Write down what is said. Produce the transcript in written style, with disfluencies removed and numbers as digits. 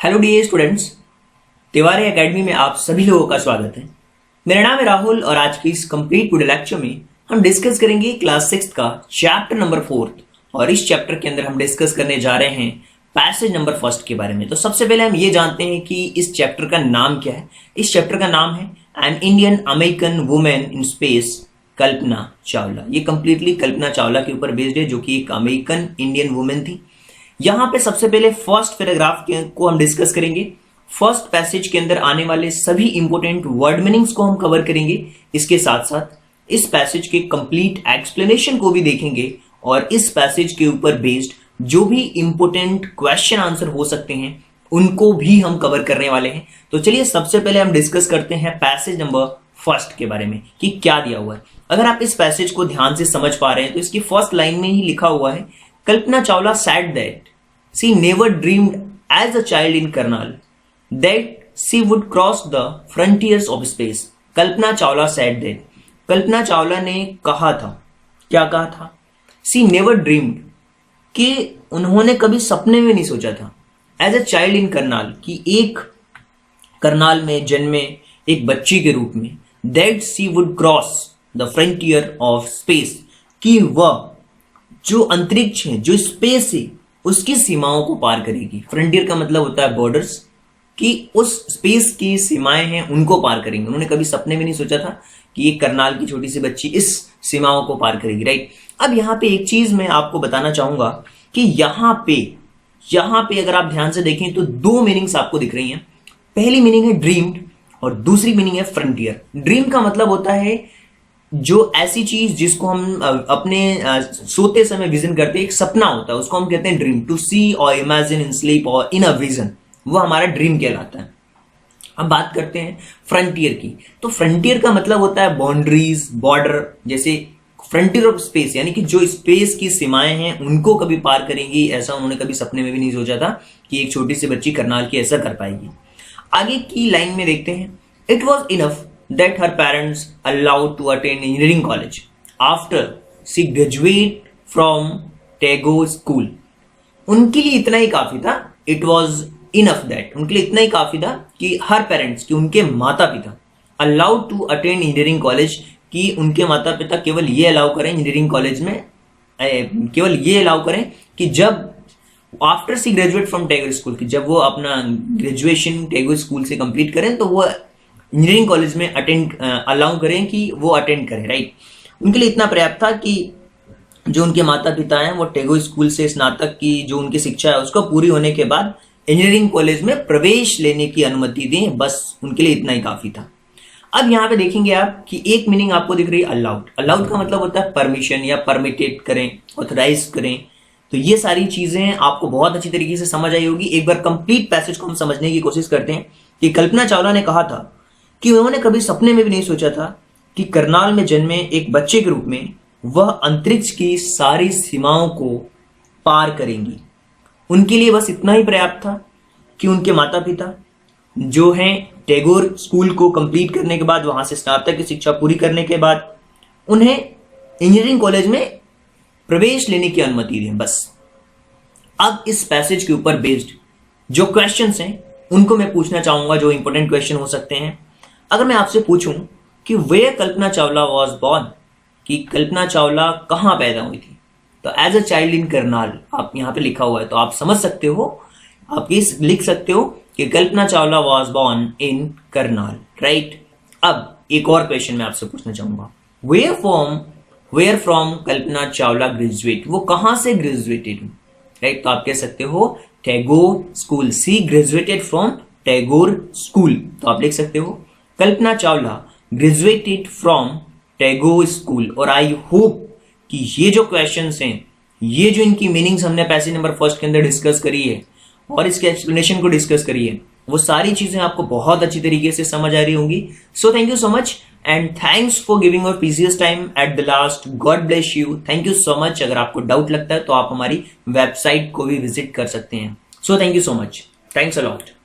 Hello dear students, Tiwari academy में आप सभी लोगों का स्वागत है। मेरा नाम है राहुल और आज की इस कंप्लीट वीडियो लेक्चर में हम डिस्कस करेंगे क्लास 6 का चैप्टर नंबर 4 और इस चैप्टर के अंदर हम डिस्कस करने जा रहे हैं पैसेज नंबर 1 के बारे में। तो सबसे पहले हम ये जानते हैं कि इस चैप्टर का नाम क्या है। इस चैप्टर का नाम है an Indian American women in space, Kalpana Chawla. ये कंप्लीटली कल्पना चावला के ऊपर बेस्ड है, जो कि एक अमेरिकन इंडियन वुमेन थी। यहां पे सबसे पहले फर्स्ट पैराग्राफ को हम डिस्कस करेंगे। फर्स्ट पैसेज के अंदर आने वाले सभी इंपॉर्टेंट वर्ड मीनिंग्स को हम कवर करेंगे। इसके साथ साथ इस पैसेज के कंप्लीट एक्सप्लेनेशन को भी देखेंगे और इस पैसेज के ऊपर बेस्ड जो भी इंपॉर्टेंट क्वेश्चन आंसर हो सकते हैं उनको भी हम कवर करने वाले हैं। तो चलिए सबसे पहले हम डिस्कस करते हैं पैसेज नंबर 1 के बारे में कि क्या दिया हुआ है। अगर आप इस पैसेज को ध्यान से समझ पा रहे हैं तो इसकी फर्स्ट लाइन में ही लिखा हुआ है, Kalpana Chawla said that she never dreamed as a child in Karnal that she would cross the frontiers of space. Kalpana Chawla said that. Kalpana Chawla ने कहा था, क्या कहा था? She never dreamed, कि उन्होंने कभी सपने में नहीं सोचा था as a child in Karnal, कि एक करनाल में जन्मे एक बच्ची के रूप में that she would cross the frontier of space, कि वह जो अंतरिक्ष है, जो स्पेस है, उसकी सीमाओं को पार करेगी। फ्रंटियर का मतलब होता है बॉर्डर्स, कि उस स्पेस की सीमाएं हैं उनको पार करेंगे। उन्होंने कभी सपने में नहीं सोचा था कि एक करनाल की छोटी सी बच्ची इस सीमाओं को पार करेगी, राइट। अब यहाँ पे एक चीज मैं आपको बताना चाहूंगा कि यहाँ पे अगर आप ध्यान से देखें तो दो मीनिंग्स आपको दिख रही हैं। पहली मीनिंग है ड्रीम्ड और दूसरी मीनिंग है फ्रंटियर। ड्रीम का मतलब होता है जो ऐसी चीज जिसको हम अपने सोते समय विजन करते हैं, एक सपना होता है, उसको हम कहते हैं ड्रीम। टू सी और इमेजिन इन स्लीप और इन अ विजन, वो हमारा ड्रीम कहलाता है। अब बात करते हैं फ्रंटियर की। तो फ्रंटियर का मतलब होता है बाउंड्रीज, बॉर्डर। जैसे फ्रंटियर ऑफ स्पेस, यानी कि जो स्पेस की सीमाएं हैं उनको कभी पार करेंगी, ऐसा उन्होंने कभी सपने में भी नहीं सोचा था कि एक छोटी सी बच्ची करनाल की ऐसा कर पाएगी। आगे की लाइन में देखते हैं, it was enough that her parents allowed to attend engineering college after she graduated from Tagore School. उनके लिए इतना ही काफी था। It was enough that, उनके लिए इतना ही काफी था कि her parents, कि उनके माता पिता allowed to attend engineering college, कि उनके माता पिता केवल ये अलाउ करें इंजीनियरिंग कॉलेज में, केवल ये अलाउ करें कि जब after she graduate from Tagore school, कि जब वो अपना ग्रेजुएशन टैगोर स्कूल से कंप्लीट करें तो वो इंजीनियरिंग कॉलेज में अटेंड अलाउ करें कि वो अटेंड करें, राइट। उनके लिए इतना पर्याप्त था कि जो उनके माता पिता हैं वो टैगोर स्कूल से स्नातक की जो उनकी शिक्षा है उसको पूरी होने के बाद इंजीनियरिंग कॉलेज में प्रवेश लेने की अनुमति दें, बस उनके लिए इतना ही काफी था। अब यहाँ पे देखेंगे आप कि एक मीनिंग आपको दिख रही है अलाउड। अलाउड का मतलब होता है परमिशन या परमिटेड करें, ऑथराइज करें। तो ये सारी चीजें आपको बहुत अच्छी तरीके से समझ आई होगी। एक बार कंप्लीट पैसेज को हम समझने की कोशिश करते हैं कि कल्पना चावला ने कहा था कि उन्होंने कभी सपने में भी नहीं सोचा था कि करनाल में जन्मे एक बच्चे के रूप में वह अंतरिक्ष की सारी सीमाओं को पार करेंगी। उनके लिए बस इतना ही पर्याप्त था कि उनके माता पिता जो हैं टैगोर स्कूल को कंप्लीट करने के बाद, वहां से स्नातक की शिक्षा पूरी करने के बाद उन्हें इंजीनियरिंग कॉलेज में प्रवेश लेने की अनुमति दें, बस। अब इस पैसेज के ऊपर बेस्ड जो क्वेश्चंस हैं उनको मैं पूछना चाहूंगा, जो इंपॉर्टेंट क्वेश्चन हो सकते हैं। अगर मैं आपसे पूछूं कि where Kalpana Chawla was born, कि कल्पना चावला कहां पैदा हुई थी, तो as a child in Karnal आप यहां पे लिखा हुआ है, तो आप समझ सकते हो, आप ये लिख सकते हो कि Kalpana Chawla was born in Karnal, right. अब एक और क्वेश्चन मैं आपसे पूछना चाहूंगा, where from Kalpana Chawla graduate, वो कहां से ग्रेजुएटेड हुई, राइट। तो आप कह सकते हो Tagore school, she graduated from Tagore school, तो आप लिख सकते हो Kalpana Chawla graduated from Tagore school. और आई होप कि ये जो क्वेश्चंस हैं, ये जो इनकी मीनिंग्स हमने पैसेज नंबर 1 के अंदर डिस्कस करी है और इसके एक्सप्लेनेशन को डिस्कस करी है, वो सारी चीजें आपको बहुत अच्छी तरीके से समझ आ रही होंगी। So thank you so much and thanks for giving your precious time at the last. God bless you. Thank you so much. अगर आपको डाउट लगता है तो आप हमारी वेबसाइट को भी विजिट कर सकते हैं। So thank you so much. Thanks a lot.